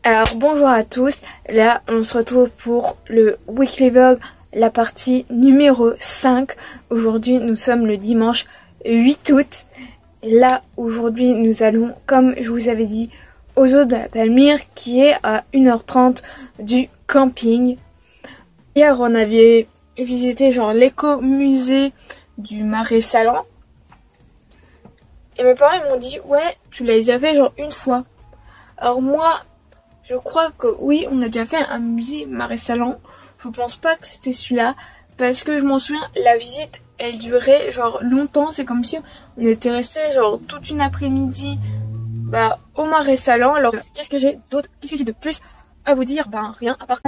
Alors bonjour à tous, là on se retrouve pour le Weekly Vlog, la partie numéro 5. Aujourd'hui nous sommes le dimanche 8 août. Et là aujourd'hui nous allons, comme je vous avais dit, aux eaux de la Palmyre qui est à 1h30 du camping. Hier on avait visité genre l'écomusée du Marais Sallant. Et mes parents m'ont dit ouais tu l'as déjà fait genre une fois. Alors moi je crois que oui, on a déjà fait un musée Marais Sallant. Je pense pas que c'était celui-là. Parce que je m'en souviens, la visite, elle durait genre longtemps. C'est comme si on était resté genre toute une après-midi au Marais Sallant. Alors qu'est-ce que j'ai d'autre, qu'est-ce que j'ai de plus à vous dire? Ben rien, à part...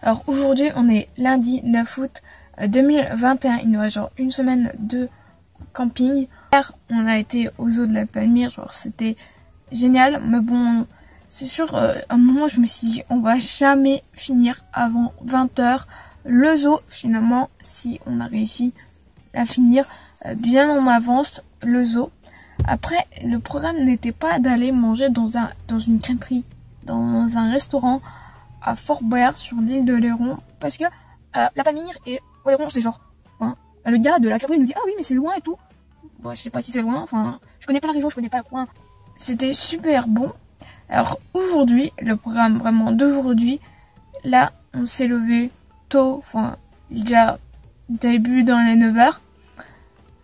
Alors aujourd'hui on est lundi 9 août 2021, il nous reste genre une semaine de camping. Hier on a été aux eaux de la Palmyre, genre c'était génial, mais bon c'est sûr à un moment je me suis dit on va jamais finir avant 20 h le zoo. Finalement si on a réussi à finir bien en avance le zoo. Après le programme n'était pas d'aller manger dans une crêperie, dans un restaurant à Fort Boyard sur l'île de Léron, parce que la Palmyre et Oléron c'est genre le gars de la crêperie nous dit ah oui mais c'est loin et tout. Bon, je sais pas si c'est loin, enfin je connais pas la région, je connais pas le coin. C'était super bon. Alors aujourd'hui, le programme vraiment d'aujourd'hui, là on s'est levé tôt, enfin déjà début dans les 9 h.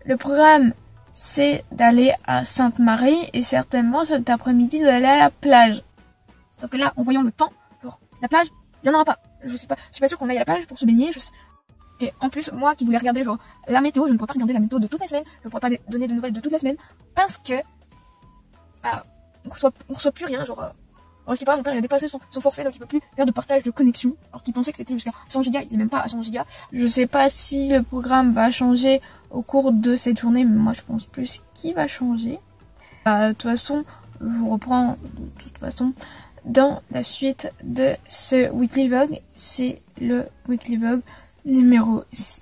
Le programme c'est d'aller à Sainte-Marie et certainement cet après-midi d'aller à la plage. Sauf que là en voyant le temps, genre la plage, il y en aura pas. Je suis pas sûre qu'on aille à la plage pour se baigner. Et en plus, moi qui voulais regarder genre la météo, je ne pourrais pas regarder la météo de toute la semaine. Je ne pourrais pas donner de nouvelles de toute la semaine parce que on reçoit plus rien. Genre, je sais pas, mon père il a dépassé son forfait, donc il peut plus faire de partage de connexion. Alors qu'il pensait que c'était jusqu'à 100 Go, il est même pas à 100 Go. Je sais pas si le programme va changer au cours de cette journée, mais moi je pense plus qu'il va changer. De toute façon, je vous reprends de toute façon dans la suite de ce weekly vlog. C'est le weekly vlog numéro 6.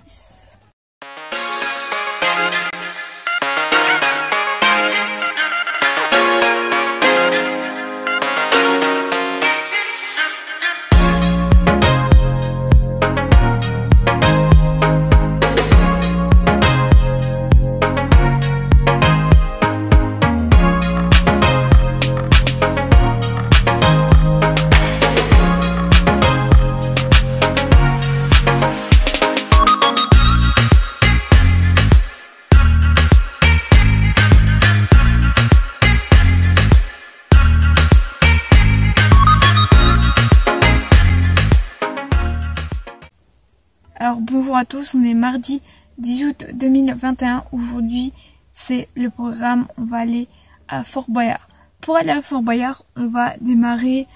Alors bonjour à tous, on est mardi 10 août 2021. Aujourd'hui c'est le programme, on va aller à Fort Boyard. Pour aller à Fort Boyard, on va démarrer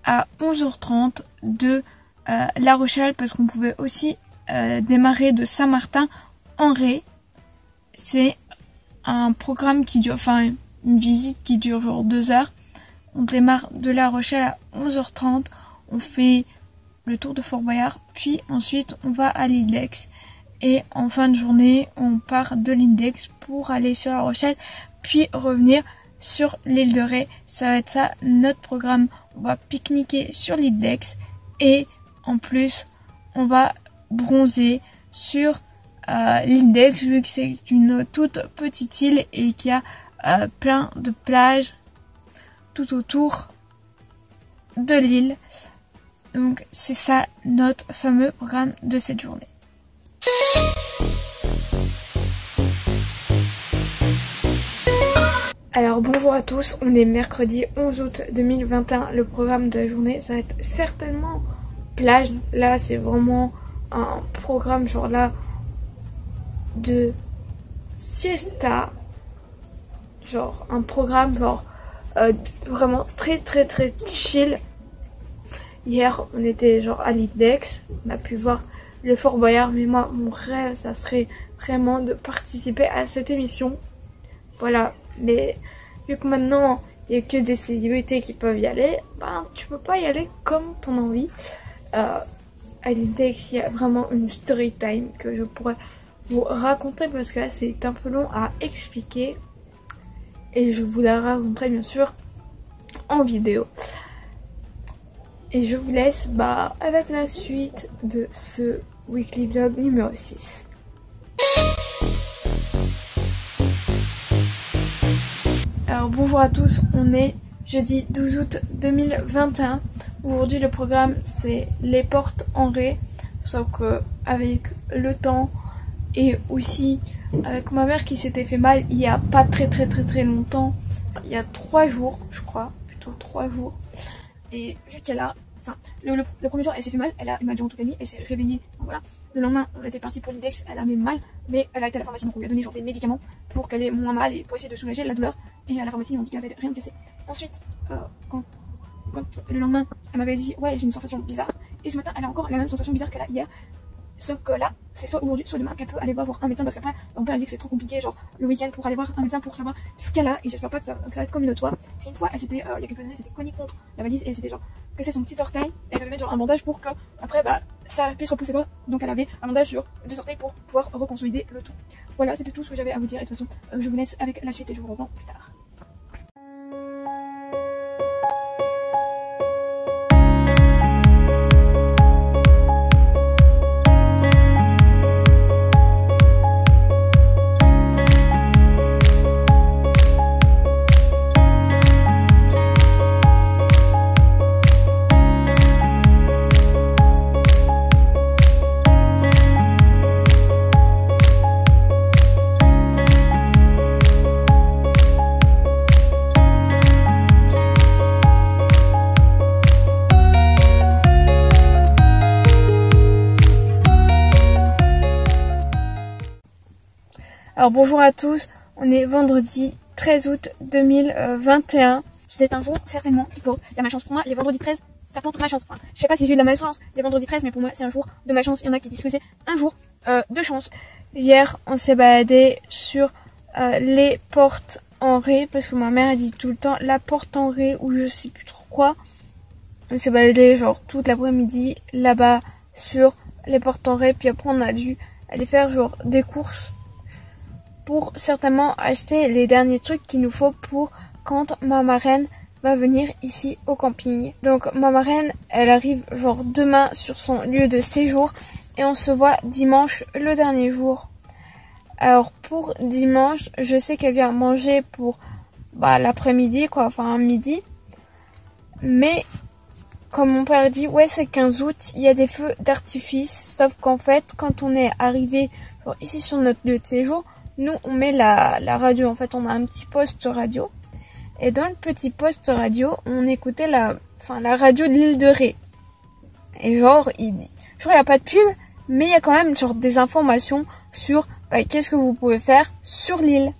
à 11 h 30 de La Rochelle, parce qu'on pouvait aussi démarrer de Saint-Martin-en-Ré. C'est un programme qui dure, enfin une visite qui dure genre 2 heures. On démarre de La Rochelle à 11 h 30, on fait le tour de Fort Boyard, puis ensuite on va à l'île d'Aix et en fin de journée on part de l'île d'Aix pour aller sur La Rochelle puis revenir sur l'île de Ré. Ça va être ça notre programme. On va pique-niquer sur l'île d'Aix et en plus on va bronzer sur l'île d'Aix, vu que c'est une toute petite île et qu'il y a plein de plages tout autour de l'île. Donc c'est ça notre fameux programme de cette journée. Alors bonjour à tous, on est mercredi 11 août 2021. Le programme de la journée, ça va être certainement plage. Là c'est vraiment un programme genre là de siesta. Genre un programme genre vraiment très chill. Hier, on était genre à l'île d'Aix, on a pu voir le Fort Boyard, mais moi, mon rêve, ça serait vraiment de participer à cette émission. Voilà, mais vu que maintenant, il n'y a que des célébrités qui peuvent y aller, ben, tu peux pas y aller comme t'en as envie. À l'île d'Aix, il y a vraiment une story time que je pourrais vous raconter, parce que là, c'est un peu long à expliquer. Et je vous la raconterai bien sûr en vidéo. Et je vous laisse avec la suite de ce weekly vlog numéro 6. Alors bonjour à tous, on est jeudi 12 août 2021. Aujourd'hui le programme c'est les portes en Ré. Sauf que avec le temps et aussi avec ma mère qui s'était fait mal il y a pas très longtemps. Il y a 3 jours je crois, plutôt 3 jours. Et vu qu'elle a le premier jour elle s'est fait mal, elle a eu mal durant toute la nuit, elle s'est réveillée, donc voilà. Le lendemain on était parti pour l'île d'Aix, elle a même mal, mais elle a été à la pharmacie, donc on lui a donné genre des médicaments pour qu'elle ait moins mal et pour essayer de soulager la douleur. Et à la pharmacie ils ont dit qu'elle avait rien de cassé. Ensuite quand le lendemain elle m'avait dit ouais j'ai une sensation bizarre, Et ce matin, elle a encore la même sensation bizarre qu'elle a hier. Sauf que là, c'est soit aujourd'hui, soit demain qu'elle peut aller voir un médecin parce qu'après, mon père a dit que c'est trop compliqué, genre le week-end pour aller voir un médecin pour savoir ce qu'elle a. Et j'espère pas que ça va être comme une autre fois. C'est une fois, elle s'était, il y a quelques années, elle s'était cognée contre la valise et elle s'était genre cassé son petit orteil. Elle devait mettre genre un bandage pour que après, bah, ça puisse repousser pas. Donc elle avait un bandage sur 2 orteils pour pouvoir reconsolider le tout. Voilà, c'était tout ce que j'avais à vous dire. Et de toute façon, je vous laisse avec la suite et je vous reprends plus tard. Alors bonjour à tous, on est vendredi 13 août 2021. C'est un jour certainement qui porte la malchance pour moi. Les vendredis 13, ça porte ma chance. Enfin, je sais pas si j'ai eu de la malchance les vendredis 13, mais pour moi c'est un jour de malchance. Il y en a qui disent que c'est un jour de chance. Hier, on s'est baladé sur les portes en ré, parce que ma mère a dit tout le temps la porte en ré ou je sais plus trop quoi. On s'est baladé genre toute l'après-midi là-bas sur les portes en ré, puis après on a dû aller faire genre des courses pour certainement acheter les derniers trucs qu'il nous faut pour quand ma marraine va venir ici au camping. Donc ma marraine, elle arrive genre demain sur son lieu de séjour et on se voit dimanche le dernier jour. Alors pour dimanche, je sais qu'elle vient manger pour l'après-midi quoi, enfin midi. Mais comme mon père dit, ouais c'est 15 août, il y a des feux d'artifice, sauf qu'en fait quand on est arrivé ici sur notre lieu de séjour, nous on met la radio, en fait on a un petit poste radio et dans le petit poste radio on écoutait la radio de l'île de Ré et genre il n'y a pas de pub mais il y a quand même genre des informations sur qu'est-ce que vous pouvez faire sur l'île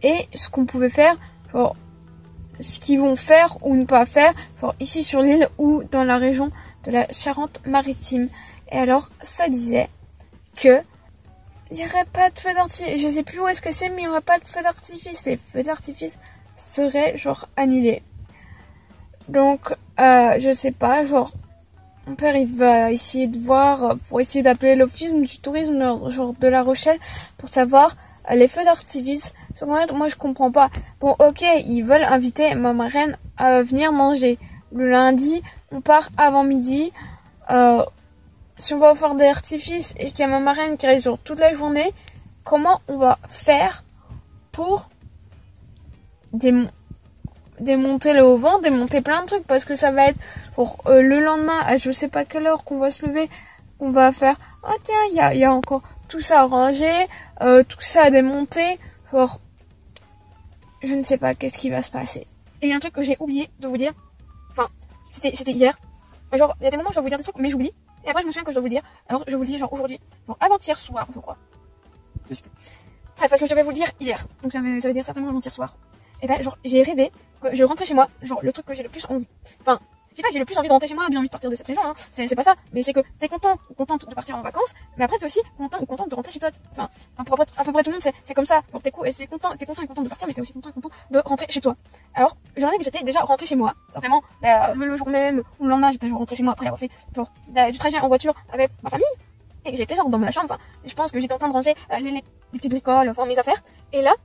et ce qu'on pouvait faire, genre ce qu'ils vont faire ou ne pas faire genre ici sur l'île ou dans la région de la Charente-Maritime. Et alors ça disait que il n'y aurait pas de feu d'artifice, je sais plus où est-ce que c'est, mais il n'y aurait pas de feu d'artifice. Les feux d'artifice seraient genre annulés. Donc, je sais pas, genre, mon père il va essayer de voir, pour essayer d'appeler l'office du tourisme genre de La Rochelle, pour savoir les feux d'artifice. Moi je comprends pas. Bon ok, ils veulent inviter ma marraine à venir manger. Le lundi, on part avant midi, si on va faire des artifices et qu'il y a ma marraine qui reste sur toute la journée, comment on va faire pour démonter le haut-vent, démonter plein de trucs, parce que ça va être pour le lendemain à je sais pas quelle heure qu'on va se lever, qu'on va faire oh tiens il y a encore tout ça à ranger, tout ça à démonter, genre je ne sais pas qu'est-ce qui va se passer. Et il y a un truc que j'ai oublié de vous dire, enfin c'était hier, genre il y a des moments où je dois vous dire des trucs mais j'oublie. Et après je me souviens que je dois vous le dire. Alors je vous le dis genre aujourd'hui, genre avant-hier soir je crois. Je sais plus. Bref, parce que je devais vous le dire hier. Donc ça veut dire certainement avant-hier soir. Et ben genre j'ai rêvé que je rentrais chez moi. Genre le truc que j'ai le plus envie. Enfin, je dis pas que j'ai le plus envie de rentrer chez moi, que j'ai envie de partir de cette région, hein. C'est pas ça. Mais c'est que t'es content ou contente de partir en vacances. Mais après t'es aussi content ou contente de rentrer chez toi. Enfin pour à peu près tout le monde c'est comme ça. Donc t'es content et contente de partir, mais t'es aussi content et contente de rentrer chez toi. Alors je rêvais que j'étais déjà rentrée chez moi. Certainement le jour même ou le lendemain j'étais rentrée chez moi après avoir fait genre du trajet en voiture avec ma famille. Et que j'étais genre dans ma chambre. Enfin, je pense que j'étais en train de ranger les petites bricoles, enfin mes affaires. Et là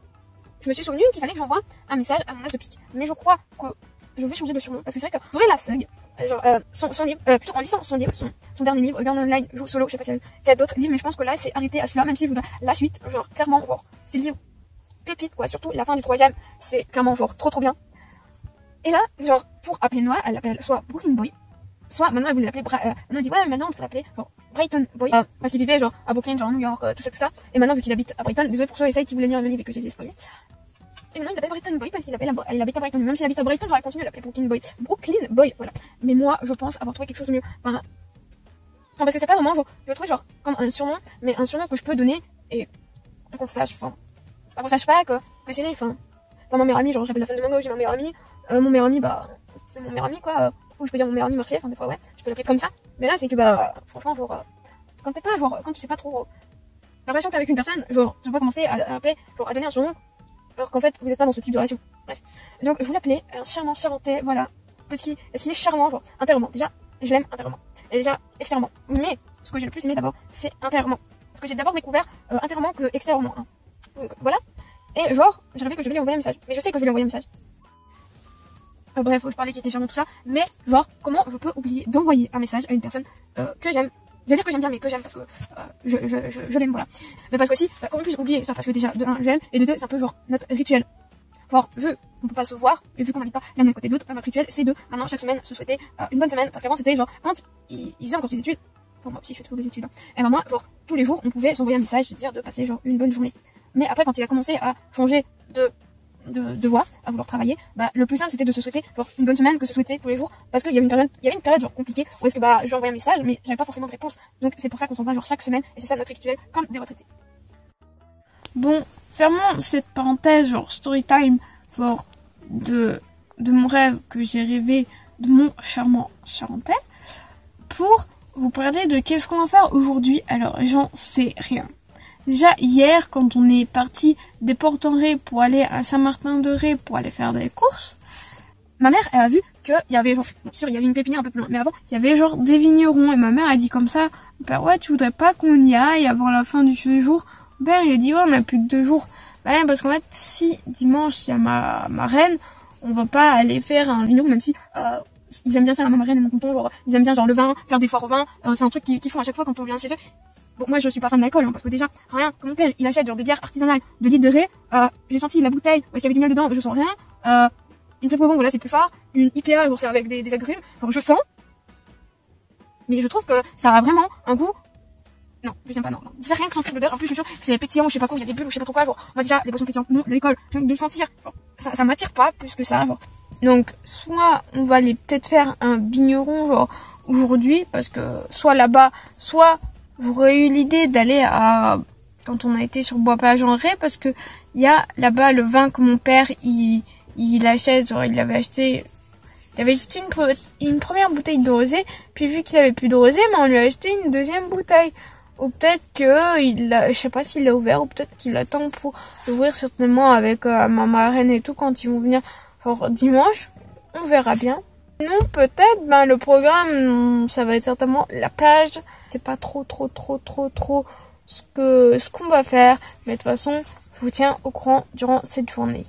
je me suis souvenu qu'il fallait que j'envoie un message à mon as de pique. Mais je crois que je vais changer de surnom parce que c'est vrai que Zoé Lasseug, genre son livre, plutôt en lisant son livre, son dernier livre, Girl Online, Joue Solo, je sais pas s'il y a d'autres livres, mais je pense que là c'est arrêté à celui-là, même si je voudrais la suite, genre clairement, genre, c'est le livre pépite quoi, surtout la fin du 3e, c'est clairement genre trop bien. Et là, genre pour appeler Noah, elle l'appelle soit Brooklyn Boy, soit maintenant elle voulait l'appeler, maintenant elle dit ouais mais maintenant on peut l'appeler genre Brighton Boy, parce qu'il vivait genre à Brooklyn, genre New York, tout ça, et maintenant vu qu'il habite à Brighton, désolé pour ceux et celles qui voulaient lire le livre et que j'ai spoilé. Et maintenant il appelle Brighton Boy parce qu'il habite à Brighton. Même s'il habite à Brighton, j'aurais continué à l'appeler Brooklyn Boy. Brooklyn Boy, voilà. Mais moi, je pense avoir trouvé quelque chose de mieux. Enfin parce que c'est pas vraiment, genre, je le trouve genre comme un surnom, mais un surnom que je peux donner et qu'on sache, qu'on sache pas que c'est lui, enfin. Mon meilleur ami, genre j'appelle la fan de Mango, j'ai mon meilleur ami, c'est mon meilleur ami quoi. Ou je peux dire mon meilleur ami Marseille, enfin des fois ouais, je peux l'appeler comme ça. Mais là, c'est que bah, franchement, genre, quand t'es pas, genre, quand tu sais pas trop, l'impression que t'es avec une personne, genre, tu vas pas commencer à appeler, genre, à donner un surnom, alors qu'en fait, vous êtes pas dans ce type de relation. Bref. Donc, vous l'appelez charmant, charmanté, voilà. Parce qu'il est charmant, genre, intérieurement. Déjà, je l'aime intérieurement. Et déjà, extérieurement. Mais, ce que j'ai le plus aimé d'abord, c'est intérieurement. Parce que j'ai d'abord découvert intérieurement que extérieurement. Hein. Donc, voilà. Et genre, j'ai rêvé que je vais lui envoyer un message. Mais je sais que je vais lui envoyer un message. Bref, je parlais qu'il était charmant, tout ça. Mais, genre, comment je peux oublier d'envoyer un message à une personne que j'aime. J'allais dire que j'aime bien, mais que j'aime parce que je l'aime, voilà. Mais parce que aussi, comment puis-je oublier ça? Parce que déjà, de 1, j'aime, et de 2, c'est un peu genre notre rituel. Genre, vu qu'on peut pas se voir, et vu qu'on n'habite pas l'un à côté de l'autre, notre rituel, c'est de, maintenant, chaque semaine, se souhaiter une bonne semaine. Parce qu'avant, c'était genre, quand il faisait encore ses études, enfin, moi aussi, je fais toujours des études, hein. Et moi, genre, tous les jours, on pouvait s'envoyer un message, se dire de passer genre une bonne journée. Mais après, quand il a commencé à changer de voie, à vouloir travailler, bah, le plus simple, c'était de se souhaiter genre une bonne semaine que se souhaiter tous les jours. Parce qu'il y avait une période genre compliquée où est-ce que bah, j'ai envoyé un message, mais j'avais pas forcément de réponse. Donc, c'est pour ça qu'on s'envoie genre chaque semaine, et c'est ça notre rituel, comme des retraités. Bon, fermons cette parenthèse, genre story time, genre de mon rêve que j'ai rêvé de mon charmant charentais, pour vous parler de qu'est-ce qu'on va faire aujourd'hui. Alors, j'en sais rien. Déjà, hier, quand on est parti des Portes-en-Ré pour aller à Saint-Martin-de-Ré pour aller faire des courses, ma mère, elle a vu qu'il y avait genre, bon, sûr, il y avait une pépinière un peu plus loin, mais avant, il y avait genre des vignerons, et ma mère a dit comme ça, bah ouais, tu voudrais pas qu'on y aille avant la fin du séjour? Ben, il a dit, ouais, on a plus que 2 jours. Ben, parce qu'en fait, si dimanche, il y a ma reine, on va pas aller faire un vigneron, même si, ils aiment bien ça, ma marraine et mon tonton, genre, ils aiment bien genre le vin, faire des foires au vin, c'est un truc qu'ils font à chaque fois quand on vient chez eux. Bon, moi je suis pas fan d'alcool, hein, parce que déjà, rien, comme mon père, il achète genre des bières artisanales de l'île de Ré, j'ai senti la bouteille, où est-ce qu'il y avait du miel dedans, je sens rien, une triple bon, voilà, c'est plus fort, une IPA, bon, c'est avec des agrumes, genre je sens, mais je trouve que ça a vraiment un goût, non, je n'aime pas, non. Déjà rien que sentir l'odeur, en plus je suis sûre que c'est pétillant, je sais pas quoi, il y a des bulles, je sais pas trop quoi, genre, on va déjà, les boissons pétillantes, non, l'alcool, de le sentir, genre, ça m'attire pas plus que ça, genre. Donc, soit on va aller peut-être faire un vigneron, genre, aujourd'hui, parce que soit là-bas, j'aurais eu l'idée d'aller quand on a été sur Bois-Plage-en-Ré, parce que il y a là-bas le vin que mon père, il achète, genre, il avait acheté une première bouteille de rosé, puis vu qu'il avait plus de rosé, on lui a acheté une deuxième bouteille. Ou peut-être je sais pas s'il l'a ouvert, ou peut-être qu'il attend pour l'ouvrir certainement avec ma marraine et tout quand ils vont venir genre dimanche. On verra bien. Sinon peut-être le programme ça va être certainement la plage. C'est pas trop ce qu'on va faire, mais de toute façon je vous tiens au courant durant cette journée.